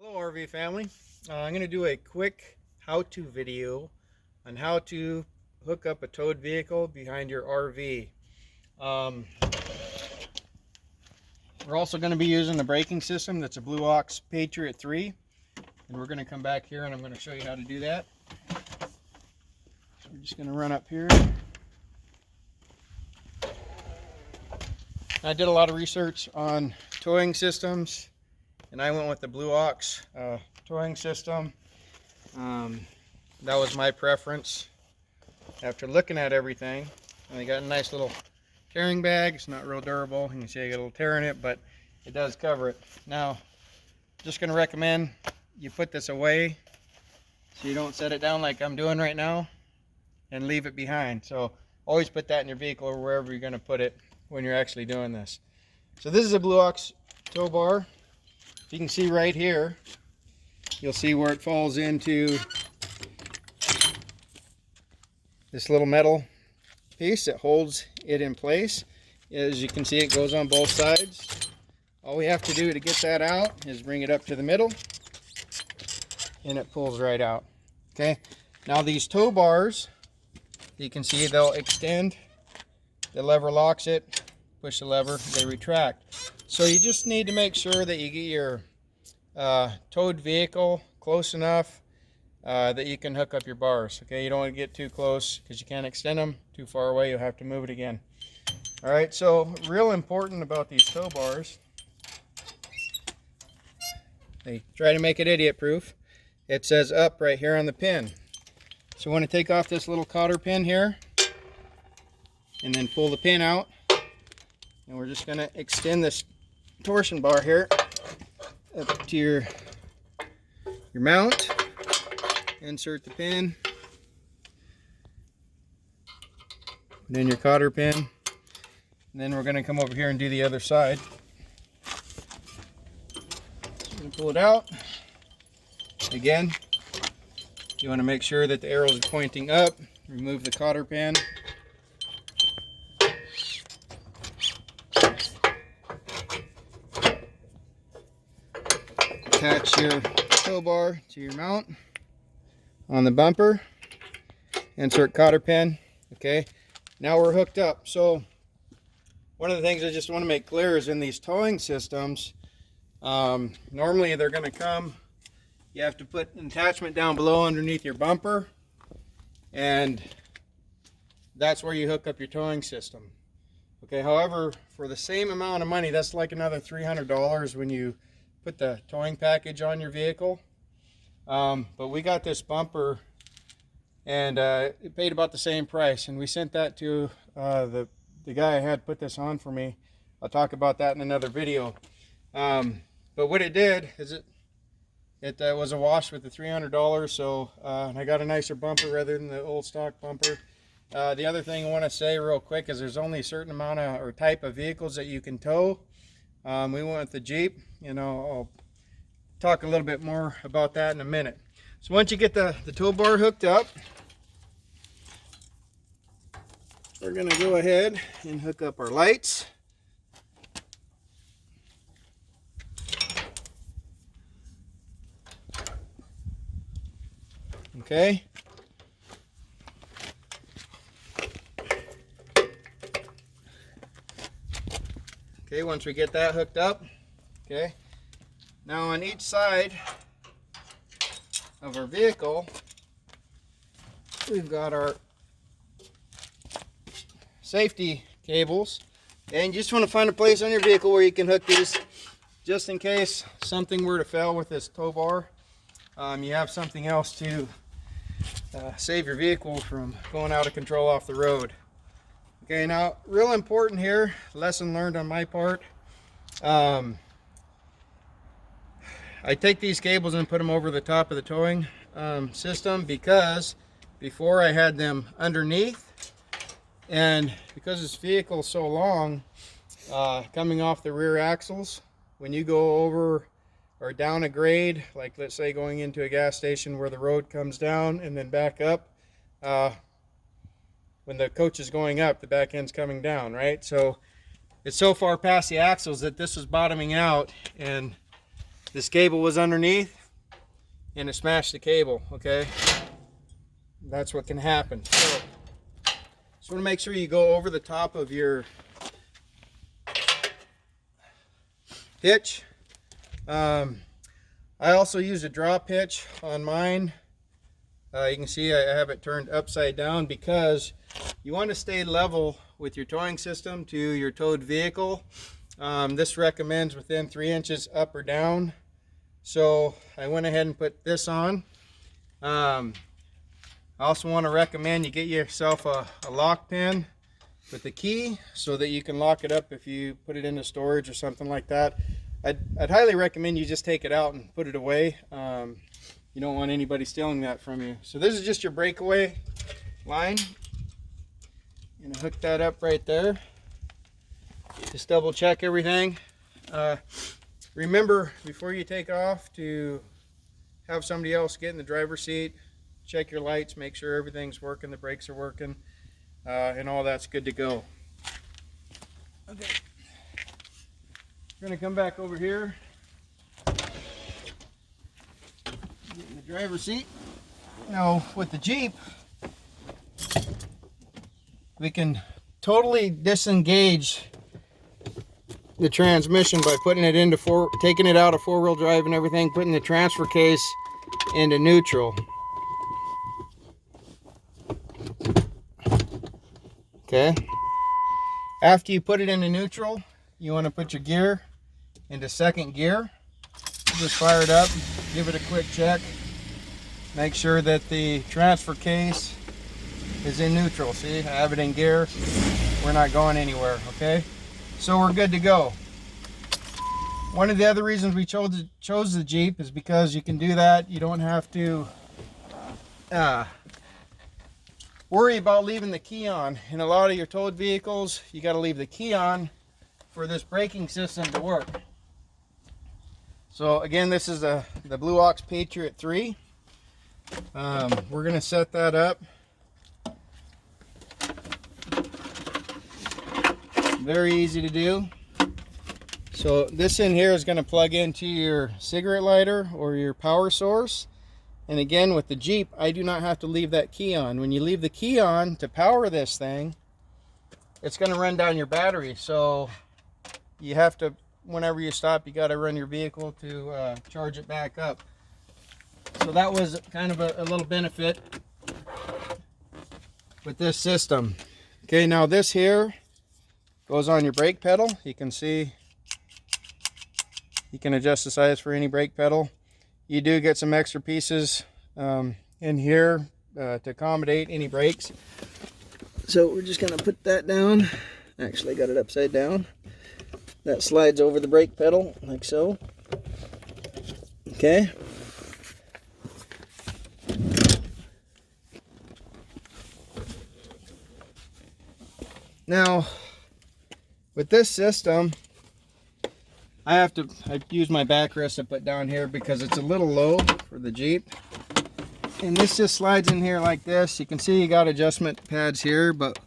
Hello RV family. I'm going to do a quick how-to video on how to hook up a towed vehicle behind your RV. We're also going to be using the braking system that's a Blue Ox Patriot 3, and we're going to come back here and I'm going to show you how to do that. So we're just going to run up here. I did a lot of research on towing systems, and I went with the Blue Ox towing system. That was my preference after looking at everything. And they got a nice little carrying bag. It's not real durable. You can see I got a little tear in it, but it does cover it. Now, just going to recommend you put this away so you don't set it down like I'm doing right now and leave it behind. So always put that in your vehicle or wherever you're going to put it when you're actually doing this. So this is a Blue Ox tow bar. If you can see right here, you'll see where it falls into this little metal piece that holds it in place. As you can see, it goes on both sides. All we have to do to get that out is bring it up to the middle, and it pulls right out. Okay, now these tow bars, you can see they'll extend. The lever locks it, push the lever, they retract. So you just need to make sure that you get your towed vehicle close enough that you can hook up your bars. Okay, you don't want to get too close because you can't extend them. Too far away, you'll have to move it again. All right, so real important about these tow bars, they try to make it idiot proof. It says up right here on the pin. So we want to take off this little cotter pin here and then pull the pin out, and we're just going to extend this torsion bar here up to your mount. Insert the pin, put in your cotter pin, and then we're going to come over here and do the other side. So we pull it out. Again, you want to make sure that the arrows are pointing up. Remove the cotter pin. Attach your tow bar to your mount on the bumper. Insert cotter pin. Okay, now we're hooked up. So one of the things I just want to make clear is in these towing systems, normally they're going to come, you have to put an attachment down below underneath your bumper, and that's where you hook up your towing system. Okay, however, for the same amount of money, that's like another $300 when you put the towing package on your vehicle. But we got this bumper, and it paid about the same price, and we sent that to the guy I had put this on for me. I'll talk about that in another video. But what it did is it was a wash with the $300, so and I got a nicer bumper rather than the old stock bumper. The other thing I want to say real quick is there's only a certain amount of or type of vehicles that you can tow. We went with the Jeep. I'll talk a little bit more about that in a minute. So once you get the tow bar hooked up, we're going to go ahead and hook up our lights. Okay. Okay, once we get that hooked up, okay, now on each side of our vehicle, we've got our safety cables, and you just want to find a place on your vehicle where you can hook these just in case something were to fail with this tow bar. You have something else to save your vehicle from going out of control off the road. Okay, now real important here, lesson learned on my part. I take these cables and put them over the top of the towing system because before I had them underneath, and because this vehicle is so long, coming off the rear axles, when you go over or down a grade, like let's say going into a gas station where the road comes down and then back up, when the coach is going up, the back end's coming down, right? So it's so far past the axles that this is bottoming out, and this cable was underneath and it smashed the cable, okay? That's what can happen. So just want to make sure you go over the top of your hitch. I also use a drop hitch on mine. You can see I have it turned upside down because you want to stay level with your towing system to your towed vehicle. This recommends within 3 inches up or down. So I went ahead and put this on. I also want to recommend you get yourself a lock pin with the key so that you can lock it up if you put it into storage or something like that. I'd highly recommend you just take it out and put it away. You don't want anybody stealing that from you. So this is just your breakaway line. I'm gonna hook that up right there. Just double check everything. Remember, before you take off, to have somebody else get in the driver's seat, check your lights, make sure everything's working, the brakes are working, and all that's good to go. Okay. We're gonna come back over here. Get in the driver's seat. Now, with the Jeep, we can totally disengage the transmission by putting it into taking it out of four-wheel drive and everything, putting the transfer case into neutral. Okay. After you put it into neutral, you want to put your gear into second gear. Just fire it up, give it a quick check. Make sure that the transfer case is in neutral. See, I have it in gear. We're not going anywhere, okay? So we're good to go. One of the other reasons we chose the Jeep is because you can do that. You don't have to worry about leaving the key on. In a lot of your towed vehicles, you got to leave the key on for this braking system to work. So again, this is the Blue Ox Patriot 3. We're going to set that up. Very easy to do. So this in here is going to plug into your cigarette lighter or your power source. And again, with the Jeep, I do not have to leave that key on. When you leave the key on to power this thing, it's going to run down your battery. So you have to, whenever you stop, you got to run your vehicle to charge it back up. So that was kind of a little benefit with this system. Okay, now this here goes on your brake pedal. You can see, you can adjust the size for any brake pedal. You do get some extra pieces in here to accommodate any brakes. So we're just going to put that down. Actually, I got it upside down. That slides over the brake pedal like so. Okay. Now, with this system, I use my backrest to put down here because it's a little low for the Jeep. And this just slides in here like this. You can see you got adjustment pads here, but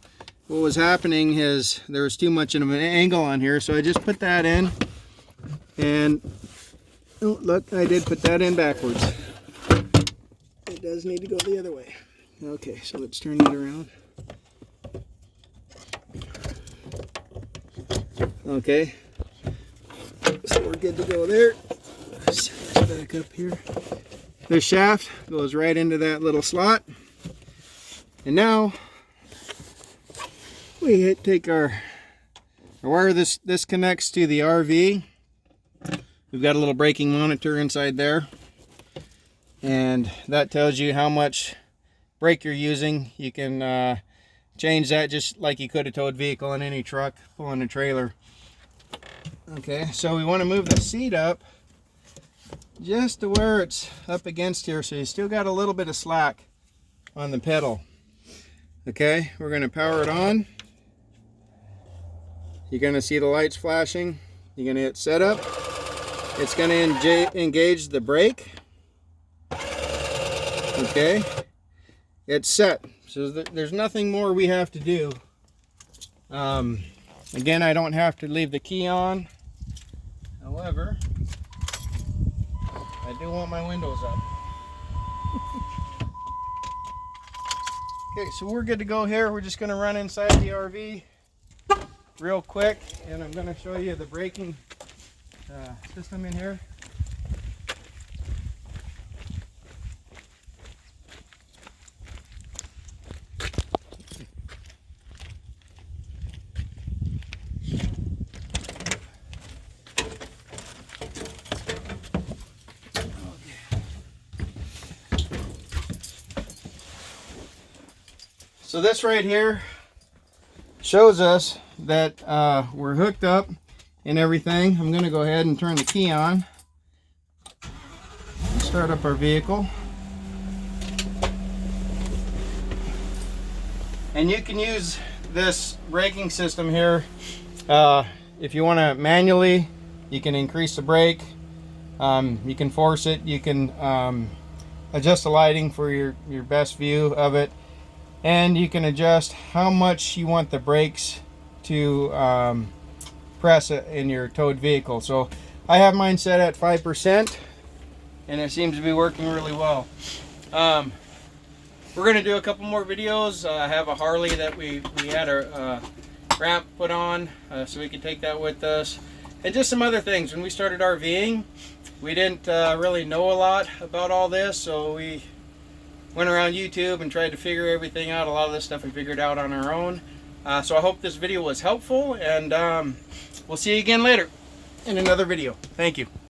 what was happening is there was too much of an angle on here, so I just put that in. And oh, look, I did put that in backwards. It does need to go the other way. Okay, so let's turn that around. Okay, so we're good to go there. Set this back up here. This shaft goes right into that little slot. And now we take our wire. This connects to the RV. We've got a little braking monitor inside there. And that tells you how much brake you're using. You can change that just like you could a towed vehicle in any truck pulling a trailer. Okay, so we want to move the seat up just to where it's up against here, so you still got a little bit of slack on the pedal. Okay, we're going to power it on. You're going to see the lights flashing. You're going to hit setup. It's going to engage the brake. Okay, it's set. So there's nothing more we have to do. Again, I don't have to leave the key on. However, I do want my windows up. Okay, so we're good to go here. We're just going to run inside the RV real quick, and I'm going to show you the braking system in here. So this right here shows us that we're hooked up and everything. I'm going to go ahead and turn the key on. Start up our vehicle. And you can use this braking system here. If you want to manually, you can increase the brake. You can force it. You can adjust the lighting for your best view of it. And you can adjust how much you want the brakes to press in your towed vehicle. So I have mine set at 5%, and it seems to be working really well. We're going to do a couple more videos. I have a Harley that we had a ramp put on, so we could take that with us. And just some other things. When we started RVing, we didn't really know a lot about all this, so we went around YouTube and tried to figure everything out. A lot of this stuff we figured out on our own. So I hope this video was helpful, and we'll see you again later in another video. Thank you.